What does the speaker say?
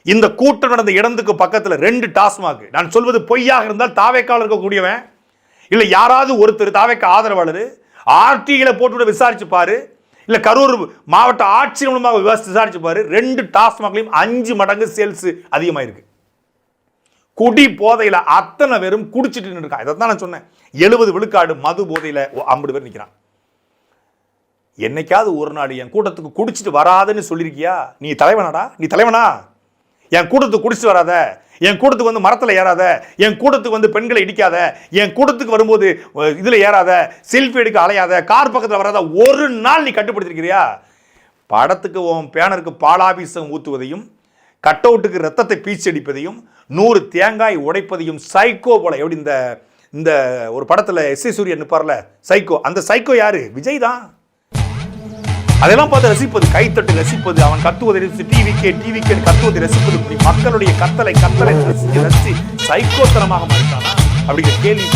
இந்த கூட்டம் நடந்த இடத்துக்கு பக்கத்துல 2 டாஸ்மாக். நான் சொல்வது பொய்யாக இருந்தால் தாவேக்கால இருக்கக்கூடியவன் இல்ல யாராவது ஒருத்தர் தாவேக்க ஆதரவாளர் ஆர்டிகளை போட்டு விசாரிச்சு பாரு, இல்ல கரூர் மாவட்ட ஆட்சியர் மூலமாக விசாரிச்சு பாரு. 2 டாஸ்மாக்லையும் 5 மடங்கு சேல்ஸ் அதிகமாயிருக்கு. குடி போதையில அத்தனை பேரும் குடிச்சிட்டு இருக்கான். இதைத்தான் நான் சொன்னேன். 70 விழுக்காடு மது போதையில 50 பேர் நிற்கிறான். என்னைக்காவது ஒரு நாள் என் கூட்டத்துக்கு குடிச்சிட்டு வராதுன்னு சொல்லியிருக்கியா? நீ தலைவனாடா? நீ தலைவனா? என் கூட்டத்துக்கு குடிச்சிட்டு வராத, என் கூட்டத்துக்கு வந்து மரத்தில் ஏறாத, என் கூட்டத்துக்கு வந்து பெண்களை இடிக்காத, என் கூட்டத்துக்கு வரும்போது இதில் ஏறாத, செல்ஃபி எடுக்க அலையாத, கார் பக்கத்தில் வராத, ஒரு நாள் நீ கட்டுப்படுத்திருக்கிறியா? படத்துக்கு உன் பேனருக்கு பாலாபிஷம் ஊற்றுவதையும், கட் அவுட்டுக்கு ரத்தத்தை பீச்சடிப்பதையும், 100 தேங்காய் உடைப்பதையும் சைக்கோ போல. எப்படி இந்த ஒரு படத்தில் எஸ்.ஏ. சூரியன் நிற்பார்ல சைக்கோ, அந்த சைக்கோ யாரு? விஜய் தான். அதெல்லாம் பார்த்து ரசிப்பது, கைத்தட்டு ரசிப்பது, அவன் கத்துவதை ரசித்து டிவிக்கே கத்துவதை ரசிப்பது, மக்களுடைய கத்தலை ரசித்து சைக்கோத்தனமாக மாறிட்டானா அப்படிங்கிற கேள்வி.